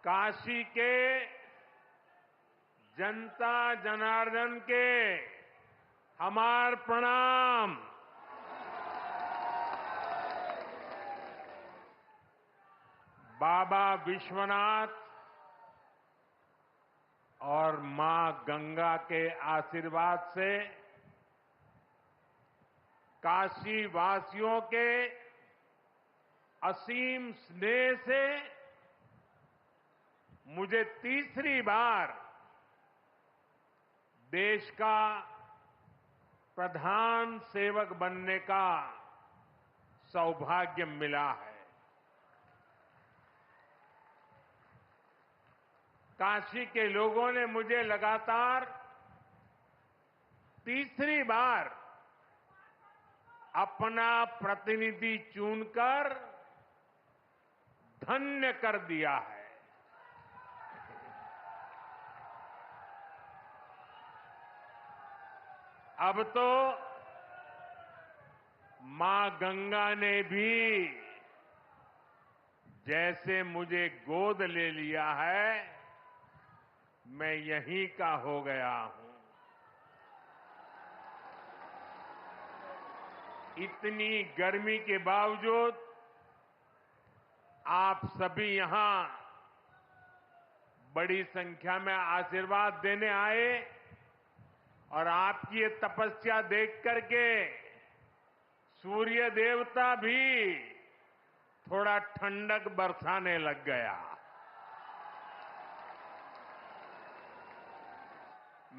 काशी के जनता जनार्दन के हमार प्रणाम। बाबा विश्वनाथ और मां गंगा के आशीर्वाद से काशी वासियों के असीम स्नेह से मुझे तीसरी बार देश का प्रधान सेवक बनने का सौभाग्य मिला है। काशी के लोगों ने मुझे लगातार तीसरी बार अपना प्रतिनिधि चुनकर धन्य कर दिया है। अब तो मां गंगा ने भी जैसे मुझे गोद ले लिया है, मैं यहीं का हो गया हूं। इतनी गर्मी के बावजूद आप सभी यहां बड़ी संख्या में आशीर्वाद देने आए और आपकी ये तपस्या देख करके सूर्य देवता भी थोड़ा ठंडक बरसाने लग गया।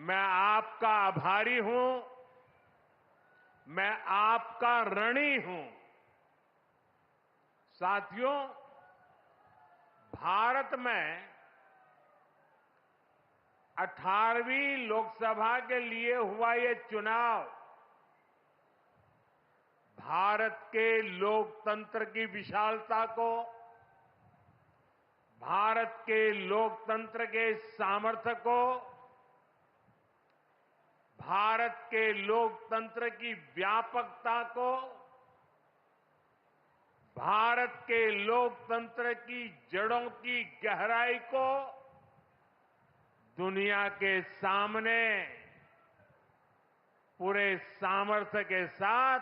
मैं आपका आभारी हूं, मैं आपका ऋणी हूं। साथियों, भारत में 18वीं लोकसभा के लिए हुआ ये चुनाव भारत के लोकतंत्र की विशालता को, भारत के लोकतंत्र के सामर्थ्य को, भारत के लोकतंत्र की व्यापकता को, भारत के लोकतंत्र की जड़ों की गहराई को दुनिया के सामने पूरे सामर्थ्य के साथ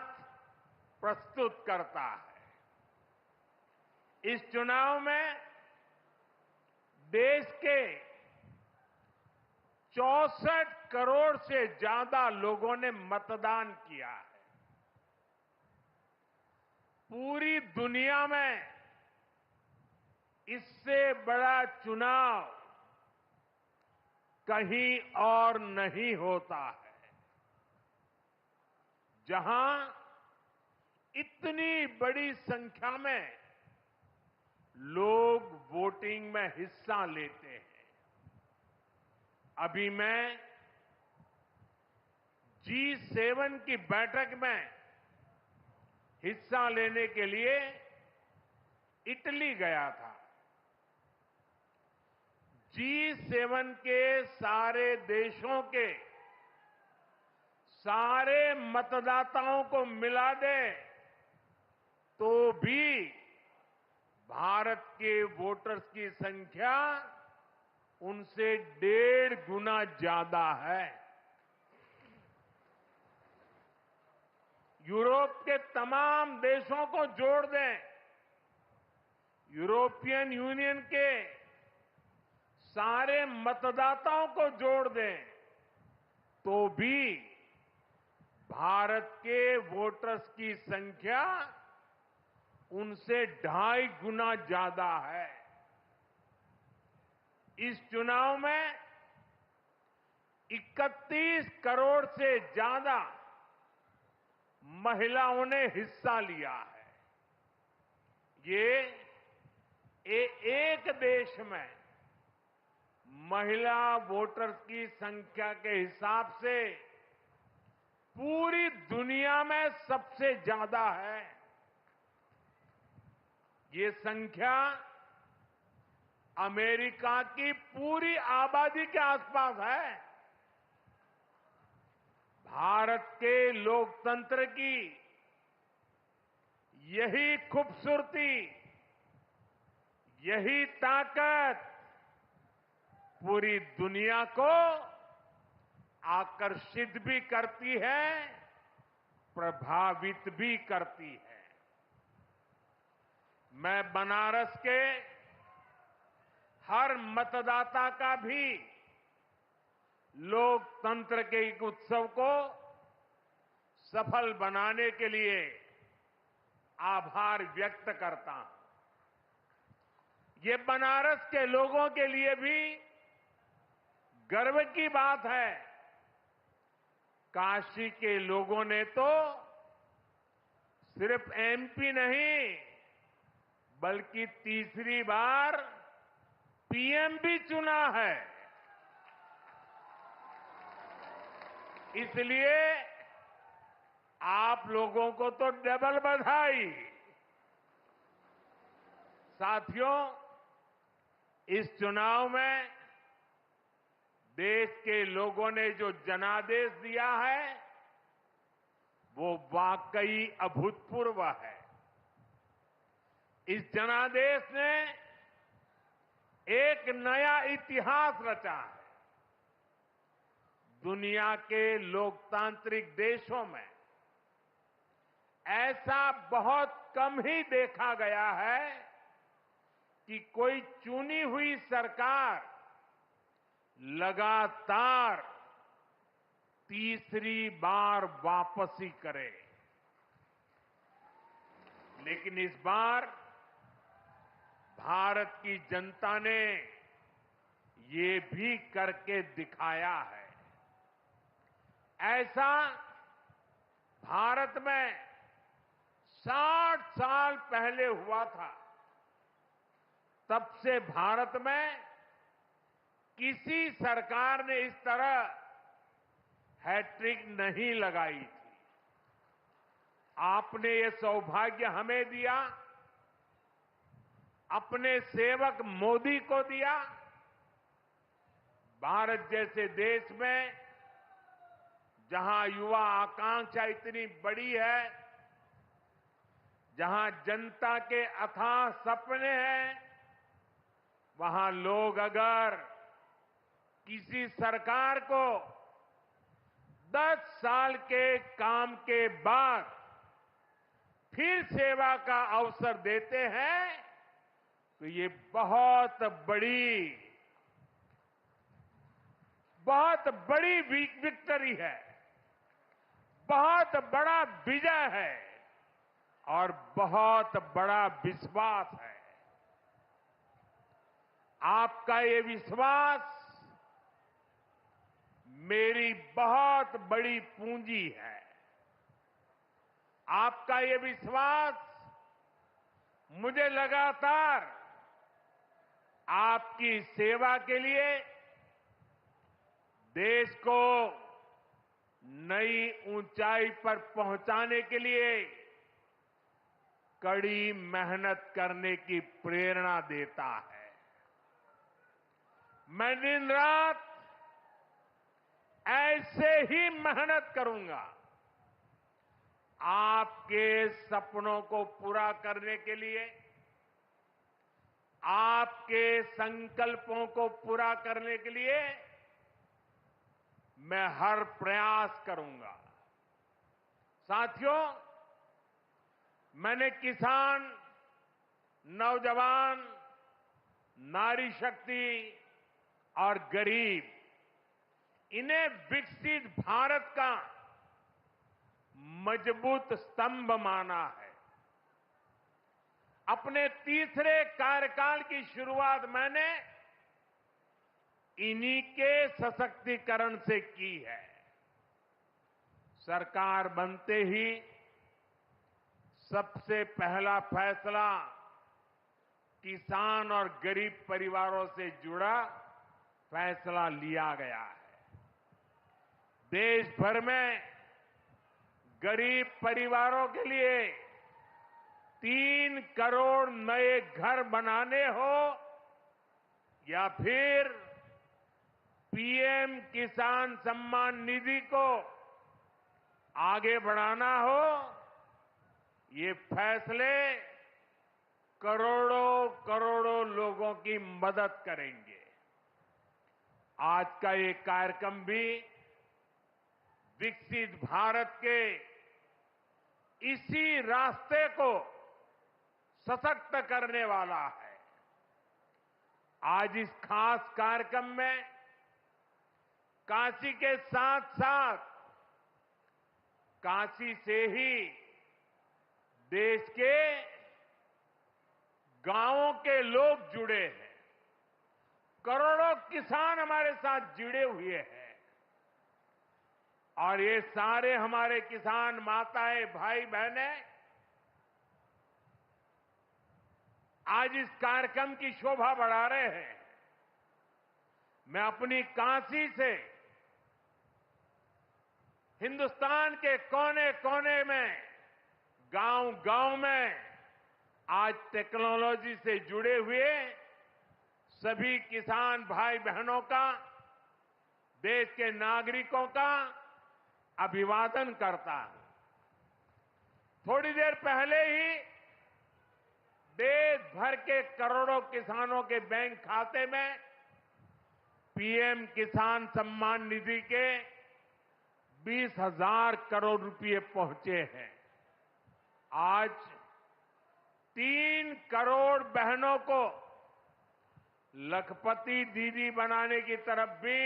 प्रस्तुत करता है। इस चुनाव में देश के 64 करोड़ से ज्यादा लोगों ने मतदान किया है। पूरी दुनिया में इससे बड़ा चुनाव कहीं और नहीं होता है, जहां इतनी बड़ी संख्या में लोग वोटिंग में हिस्सा लेते हैं। अभी मैं G7 की बैठक में हिस्सा लेने के लिए इटली गया था। G7 के सारे देशों के सारे मतदाताओं को मिला दे तो भी भारत के वोटर्स की संख्या उनसे 1.5 गुना ज्यादा है। यूरोप के तमाम देशों को जोड़ दें, यूरोपियन यूनियन के सारे मतदाताओं को जोड़ दें तो भी भारत के वोटर्स की संख्या उनसे 2.5 गुना ज्यादा है। इस चुनाव में 31 करोड़ से ज्यादा महिलाओं ने हिस्सा लिया है। ये एक देश में महिला वोटर्स की संख्या के हिसाब से पूरी दुनिया में सबसे ज्यादा है। ये संख्या अमेरिका की पूरी आबादी के आसपास है। भारत के लोकतंत्र की यही खूबसूरती, यही ताकत पूरी दुनिया को आकर्षित भी करती है, प्रभावित भी करती है। मैं बनारस के हर मतदाता का भी लोकतंत्र के एक उत्सव को सफल बनाने के लिए आभार व्यक्त करता हूं। ये बनारस के लोगों के लिए भी गर्व की बात है। काशी के लोगों ने तो सिर्फ एमपी नहीं, बल्कि तीसरी बार पीएम भी चुना है। इसलिए आप लोगों को तो डबल बधाई। साथियों, इस चुनाव में देश के लोगों ने जो जनादेश दिया है वो वाकई अभूतपूर्व है। इस जनादेश ने एक नया इतिहास रचा है। दुनिया के लोकतांत्रिक देशों में ऐसा बहुत कम ही देखा गया है कि कोई चुनी हुई सरकार लगातार तीसरी बार वापसी करे। लेकिन इस बार भारत की जनता ने ये भी करके दिखाया है। ऐसा भारत में 60 साल पहले हुआ था। तब से भारत में किसी सरकार ने इस तरह हैट्रिक नहीं लगाई थी। आपने ये सौभाग्य हमें दिया, अपने सेवक मोदी को दिया। भारत जैसे देश में जहां युवा आकांक्षा इतनी बड़ी है, जहां जनता के अथाह सपने हैं, वहां लोग अगर किसी सरकार को 10 साल के काम के बाद फिर सेवा का अवसर देते हैं तो ये बहुत बड़ी विक्ट्री है, बहुत बड़ा विजय है और बहुत बड़ा विश्वास है। आपका ये विश्वास मेरी बहुत बड़ी पूंजी है। आपका ये विश्वास मुझे लगातार आपकी सेवा के लिए देश को नई ऊंचाई पर पहुंचाने के लिए कड़ी मेहनत करने की प्रेरणा देता है। मैं दिन रात ऐसे ही मेहनत करूंगा आपके सपनों को पूरा करने के लिए, आपके संकल्पों को पूरा करने के लिए मैं हर प्रयास करूंगा। साथियों, मैंने किसान, नौजवान, नारी शक्ति और गरीब, इन्हें विकसित भारत का मजबूत स्तंभ माना है। अपने तीसरे कार्यकाल की शुरुआत मैंने इन्हीं के सशक्तिकरण से की है। सरकार बनते ही सबसे पहला फैसला किसान और गरीब परिवारों से जुड़ा फैसला लिया गया है। देश भर में गरीब परिवारों के लिए 3 करोड़ नए घर बनाने हो या फिर पीएम किसान सम्मान निधि को आगे बढ़ाना हो, ये फैसले करोड़ों करोड़ों लोगों की मदद करेंगे। आज का ये कार्यक्रम भी विकसित भारत के इसी रास्ते को सशक्त करने वाला है। आज इस खास कार्यक्रम में काशी के साथ साथ काशी से ही देश के गांवों के लोग जुड़े हैं। करोड़ों किसान हमारे साथ जुड़े हुए हैं और ये सारे हमारे किसान माताएं, भाई बहनें आज इस कार्यक्रम की शोभा बढ़ा रहे हैं। मैं अपनी काशी से हिंदुस्तान के कोने कोने में, गांव गांव में आज टेक्नोलॉजी से जुड़े हुए सभी किसान भाई बहनों का, देश के नागरिकों का अभिवादन करता हूं। थोड़ी देर पहले ही देश भर के करोड़ों किसानों के बैंक खाते में पीएम किसान सम्मान निधि के 20,000 करोड़ रुपए पहुंचे हैं। आज 3 करोड़ बहनों को लखपति दीदी बनाने की तरफ भी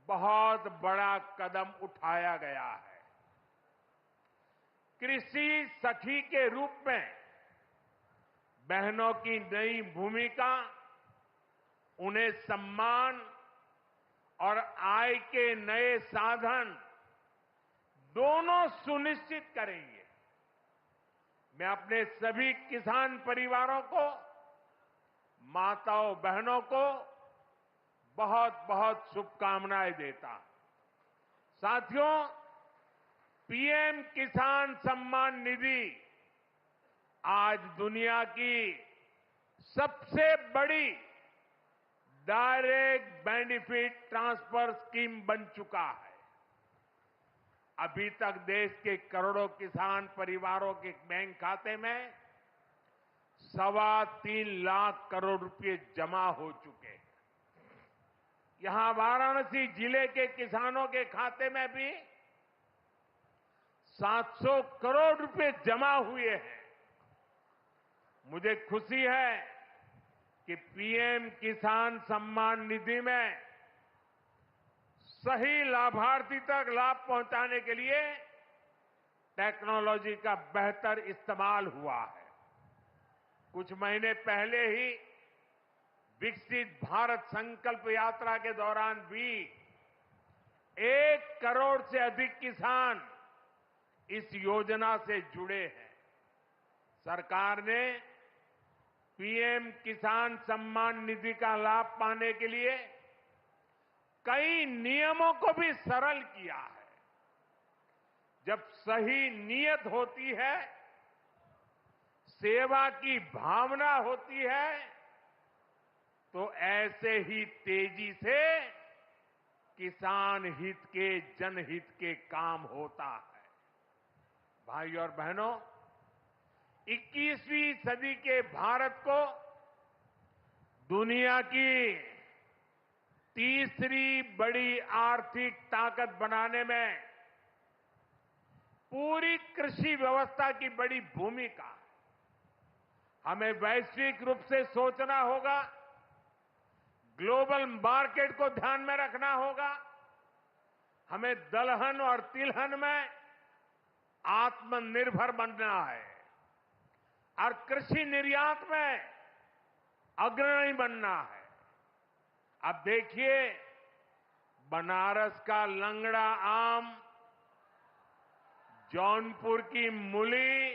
बहुत बड़ा कदम उठाया गया है। कृषि सखी के रूप में बहनों की नई भूमिका उन्हें सम्मान और आय के नए साधन दोनों सुनिश्चित करेंगे। मैं अपने सभी किसान परिवारों को, माताओं बहनों को बहुत बहुत शुभकामनाएं देता हूं। साथियों, पीएम किसान सम्मान निधि आज दुनिया की सबसे बड़ी डायरेक्ट बेनिफिट ट्रांसफर स्कीम बन चुका है। अभी तक देश के करोड़ों किसान परिवारों के बैंक खाते में 3.25 लाख करोड़ रुपए जमा हो चुके हैं। यहां वाराणसी जिले के किसानों के खाते में भी 700 करोड़ रुपए जमा हुए हैं। मुझे खुशी है कि पीएम किसान सम्मान निधि में सही लाभार्थी तक लाभ पहुंचाने के लिए टेक्नोलॉजी का बेहतर इस्तेमाल हुआ है। कुछ महीने पहले ही विकसित भारत संकल्प यात्रा के दौरान भी 1 करोड़ से अधिक किसान इस योजना से जुड़े हैं। सरकार ने पीएम किसान सम्मान निधि का लाभ पाने के लिए कई नियमों को भी सरल किया है। जब सही नीयत होती है, सेवा की भावना होती है, तो ऐसे ही तेजी से किसान हित के, जनहित के काम होता है। भाई और बहनों, 21वीं सदी के भारत को दुनिया की तीसरी बड़ी आर्थिक ताकत बनाने में पूरी कृषि व्यवस्था की बड़ी भूमिका है। हमें वैश्विक रूप से सोचना होगा, ग्लोबल मार्केट को ध्यान में रखना होगा। हमें दलहन और तिलहन में आत्मनिर्भर बनना है और कृषि निर्यात में अग्रणी बनना है। अब देखिए, बनारस का लंगड़ा आम, जौनपुर की मूली,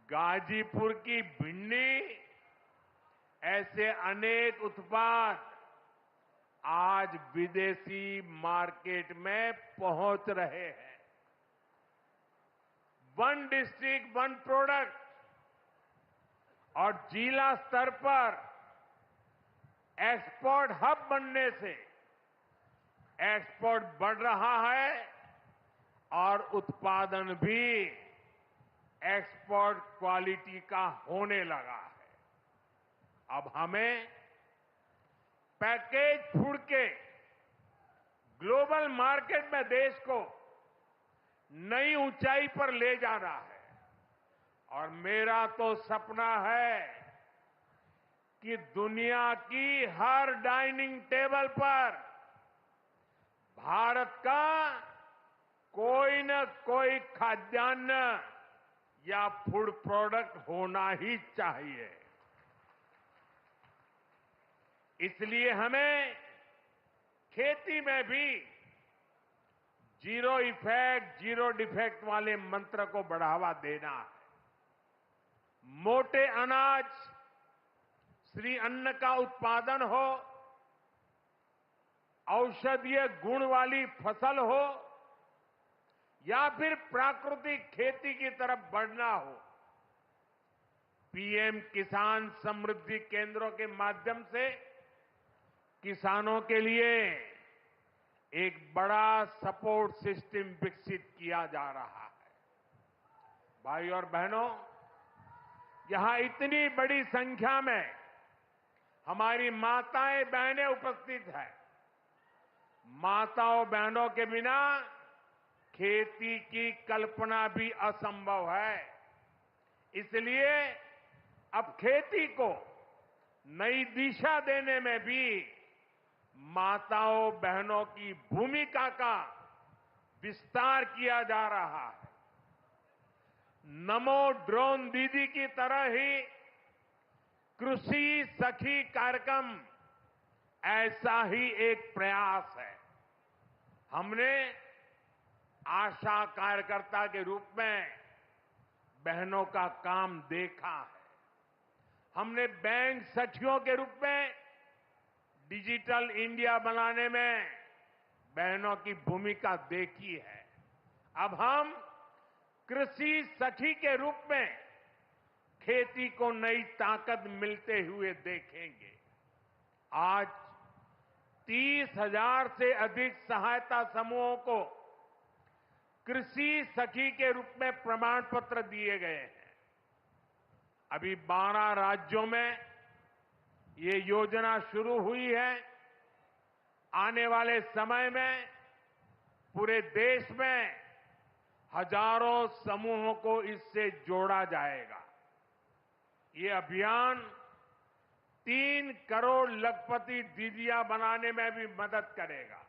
गाजीपुर की भिंडी, ऐसे अनेक उत्पाद आज विदेशी मार्केट में पहुंच रहे हैं। वन डिस्ट्रिक्ट वन प्रोडक्ट और जिला स्तर पर एक्सपोर्ट हब बनने से एक्सपोर्ट बढ़ रहा है और उत्पादन भी एक्सपोर्ट क्वालिटी का होने लगा है। अब हमें पैकेज फूड के ग्लोबल मार्केट में देश को नई ऊंचाई पर ले जा रहा है। और मेरा तो सपना है कि दुनिया की हर डाइनिंग टेबल पर भारत का कोई न कोई खाद्यान्न या फूड प्रोडक्ट होना ही चाहिए। इसलिए हमें खेती में भी जीरो इफेक्ट, जीरो डिफेक्ट वाले मंत्र को बढ़ावा देना है। मोटे अनाज, श्री अन्न का उत्पादन हो, औषधीय गुण वाली फसल हो या फिर प्राकृतिक खेती की तरफ बढ़ना हो, पीएम किसान समृद्धि केंद्रों के माध्यम से किसानों के लिए एक बड़ा सपोर्ट सिस्टम विकसित किया जा रहा है। भाई और बहनों, यहां इतनी बड़ी संख्या में हमारी माताएं बहनें उपस्थित हैं। माताओं बहनों के बिना खेती की कल्पना भी असंभव है। इसलिए अब खेती को नई दिशा देने में भी माताओं बहनों की भूमिका का विस्तार किया जा रहा है। नमो ड्रोन दीदी की तरह ही कृषि सखी कार्यक्रम ऐसा ही एक प्रयास है। हमने आशा कार्यकर्ता के रूप में बहनों का काम देखा है। हमने बैंक सखियों के रूप में डिजिटल इंडिया बनाने में बहनों की भूमिका देखी है। अब हम कृषि सखी के रूप में खेती को नई ताकत मिलते हुए देखेंगे। आज 30,000 से अधिक सहायता समूहों को कृषि सखी के रूप में प्रमाण पत्र दिए गए हैं। अभी 12 राज्यों में ये योजना शुरू हुई है। आने वाले समय में पूरे देश में हजारों समूहों को इससे जोड़ा जाएगा। ये अभियान 3 करोड़ लखपति दीदियां बनाने में भी मदद करेगा।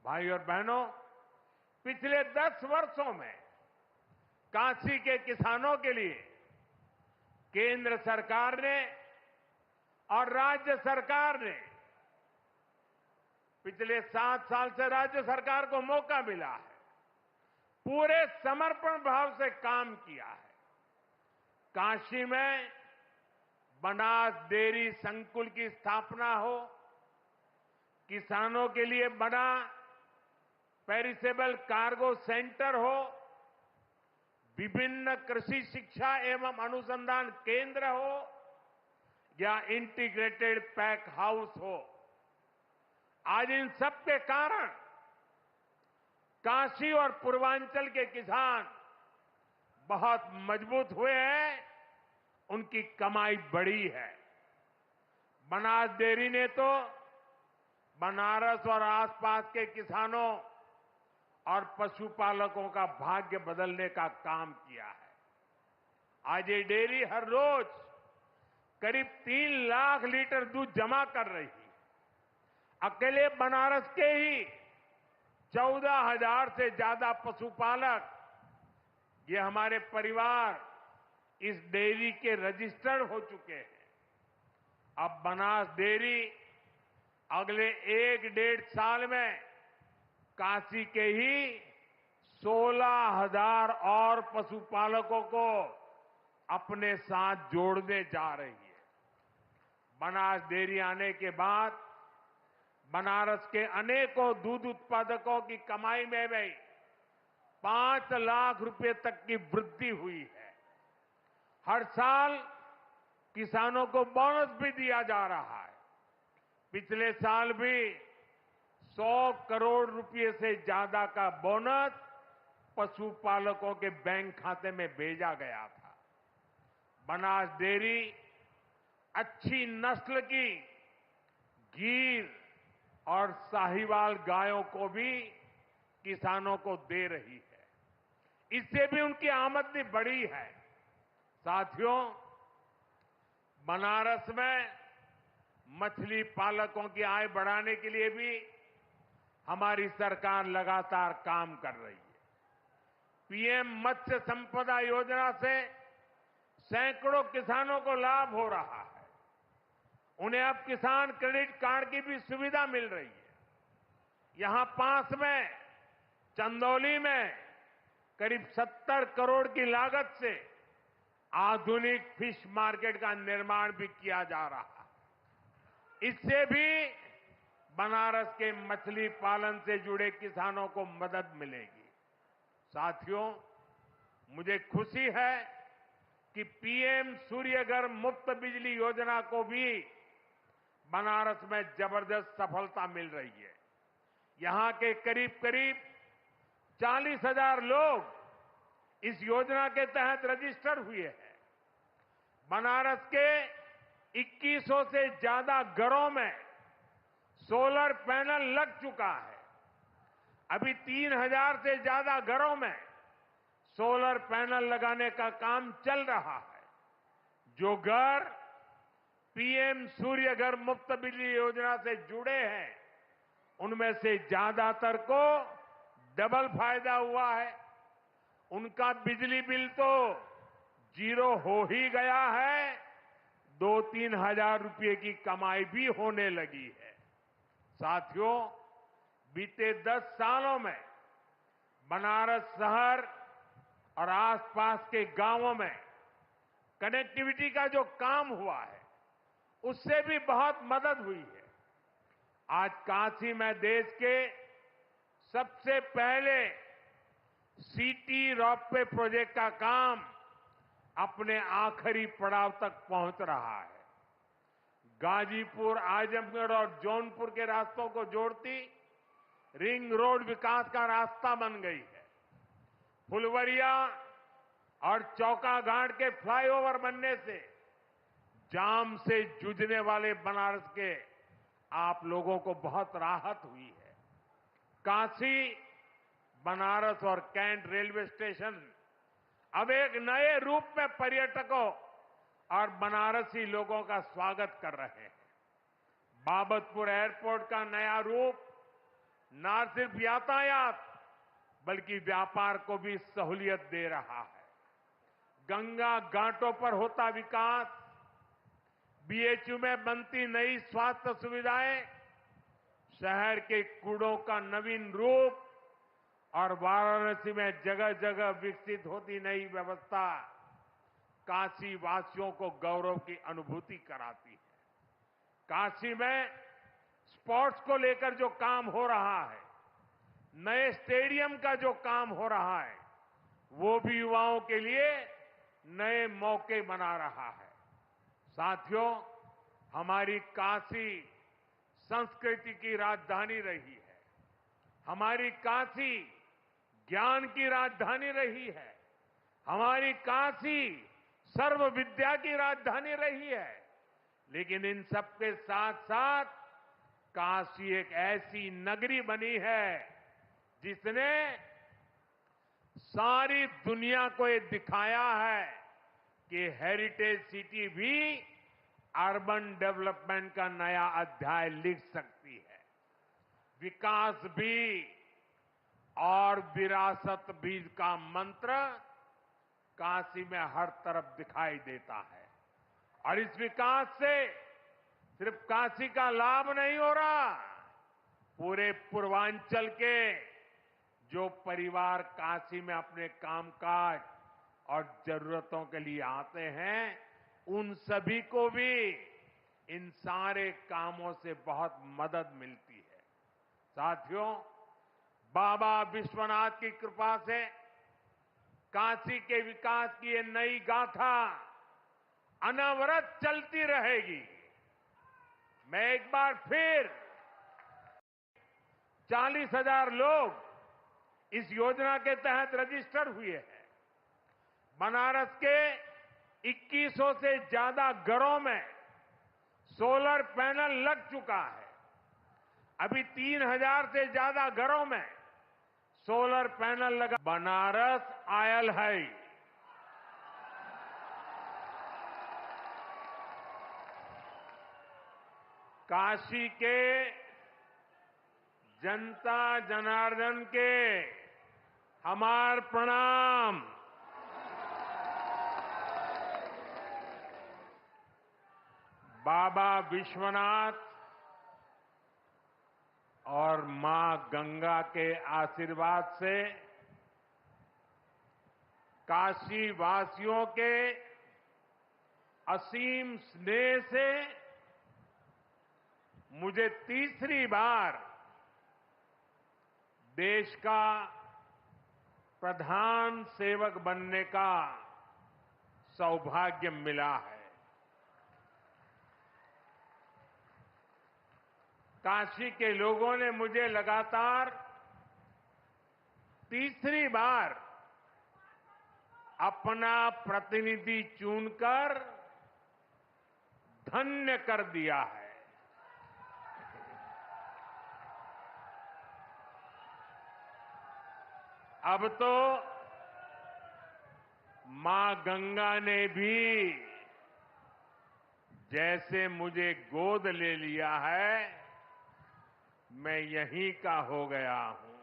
भाई और बहनों, पिछले 10 वर्षों में काशी के किसानों के लिए केंद्र सरकार ने और राज्य सरकार ने, पिछले 7 साल से राज्य सरकार को मौका मिला है, पूरे समर्पण भाव से काम किया है। काशी में बनास डेयरी संकुल की स्थापना हो, किसानों के लिए बना पेरिसेबल कार्गो सेंटर हो, विभिन्न कृषि शिक्षा एवं अनुसंधान केंद्र हो या इंटीग्रेटेड पैक हाउस हो, आज इन सब के कारण काशी और पूर्वांचल के किसान बहुत मजबूत हुए हैं, उनकी कमाई बढ़ी है। बनास डेयरी ने तो बनारस और आसपास के किसानों और पशुपालकों का भाग्य बदलने का काम किया है। आज ये डेयरी हर रोज करीब 3 लाख लीटर दूध जमा कर रही है। अकेले बनारस के ही 14,000 से ज्यादा पशुपालक, ये हमारे परिवार इस डेयरी के रजिस्टर्ड हो चुके हैं। अब बनास डेयरी अगले 1-1.5 साल में काशी के ही 16,000 और पशुपालकों को अपने साथ जोड़ने जा रही है। बनास डेयरी आने के बाद बनारस के अनेकों दूध उत्पादकों की कमाई में भी 5 लाख रुपए तक की वृद्धि हुई है। हर साल किसानों को बोनस भी दिया जा रहा है। पिछले साल भी 100 करोड़ रुपए से ज्यादा का बोनस पशुपालकों के बैंक खाते में भेजा गया था। बनास डेयरी अच्छी नस्ल की गीर और साहिवाल गायों को भी किसानों को दे रही है। इससे भी उनकी आमदनी बढ़ी है। साथियों, बनारस में मछली पालकों की आय बढ़ाने के लिए भी हमारी सरकार लगातार काम कर रही है। पीएम मत्स्य संपदा योजना से सैकड़ों किसानों को लाभ हो रहा है। उन्हें अब किसान क्रेडिट कार्ड की भी सुविधा मिल रही है। यहां पास में चंदौली में करीब 70 करोड़ की लागत से आधुनिक फिश मार्केट का निर्माण भी किया जा रहा है। इससे भी बनारस के मछली पालन से जुड़े किसानों को मदद मिलेगी। साथियों, मुझे खुशी है कि पीएम सूर्यघर मुफ्त बिजली योजना को भी बनारस में जबरदस्त सफलता मिल रही है। यहां के करीब 40,000 लोग इस योजना के तहत रजिस्टर हुए हैं। बनारस के 2100 से ज्यादा घरों में सोलर पैनल लग चुका है। अभी 3000 से ज्यादा घरों में सोलर पैनल लगाने का काम चल रहा है। जो घर पीएम सूर्यघर मुफ्त बिजली योजना से जुड़े हैं, उनमें से ज्यादातर को डबल फायदा हुआ है। उनका बिजली बिल तो जीरो हो ही गया है, 2-3 हजार रुपये की कमाई भी होने लगी है। साथियों, बीते 10 सालों में बनारस शहर और आसपास के गांवों में कनेक्टिविटी का जो काम हुआ है, उससे भी बहुत मदद हुई है। आज काशी में देश के सबसे पहले सिटी रोपवे प्रोजेक्ट का काम अपने आखिरी पड़ाव तक पहुंच रहा है। गाजीपुर, आजमगढ़ और जौनपुर के रास्तों को जोड़ती रिंग रोड विकास का रास्ता बन गई है। फुलवरिया और चौकाघाट के फ्लाईओवर बनने से जाम से जूझने वाले बनारस के आप लोगों को बहुत राहत हुई है। काशी, बनारस और कैंट रेलवे स्टेशन अब एक नए रूप में पर्यटकों और बनारसी लोगों का स्वागत कर रहे हैं। बाबतपुर एयरपोर्ट का नया रूप न सिर्फ यातायात बल्कि व्यापार को भी सहूलियत दे रहा है। गंगा घाटों पर होता विकास, बीएचयू में बनती नई स्वास्थ्य सुविधाएं, शहर के कूड़ों का नवीन रूप और वाराणसी में जगह जगह विकसित होती नई व्यवस्था काशी वासियों को गौरव की अनुभूति कराती है। काशी में स्पोर्ट्स को लेकर जो काम हो रहा है, नए स्टेडियम का जो काम हो रहा है, वो भी युवाओं के लिए नए मौके बना रहा है। साथियों, हमारी काशी संस्कृति की राजधानी रही है। हमारी काशी ज्ञान की राजधानी रही है। हमारी काशी सर्व विद्या की राजधानी रही है। लेकिन इन सबके साथ साथ काशी एक ऐसी नगरी बनी है जिसने सारी दुनिया को ये दिखाया है कि हेरिटेज सिटी भी अर्बन डेवलपमेंट का नया अध्याय लिख सकती है। विकास भी और विरासत भी का मंत्र काशी में हर तरफ दिखाई देता है। और इस विकास से सिर्फ काशी का लाभ नहीं हो रहा, पूरे पूर्वांचल के जो परिवार काशी में अपने कामकाज और जरूरतों के लिए आते हैं, उन सभी को भी इन सारे कामों से बहुत मदद मिलती है। साथियों, बाबा विश्वनाथ की कृपा से काशी के विकास की ये नई गाथा अनवरत चलती रहेगी। मैं एक बार फिर 40,000 लोग इस योजना के तहत रजिस्टर हुए हैं। बनारस के 2100 से ज्यादा घरों में सोलर पैनल लग चुका है। अभी 3,000 से ज्यादा घरों में सोलर पैनल लगा। बनारस आयल है। काशी के जनता जनार्दन के हमार प्रणाम। बाबा विश्वनाथ और मां गंगा के आशीर्वाद से काशी वासियों के असीम स्नेह से मुझे तीसरी बार देश का प्रधान सेवक बनने का सौभाग्य मिला है। काशी के लोगों ने मुझे लगातार तीसरी बार अपना प्रतिनिधि चुनकर धन्य कर दिया है। अब तो मां गंगा ने भी जैसे मुझे गोद ले लिया है, मैं यहीं का हो गया हूं।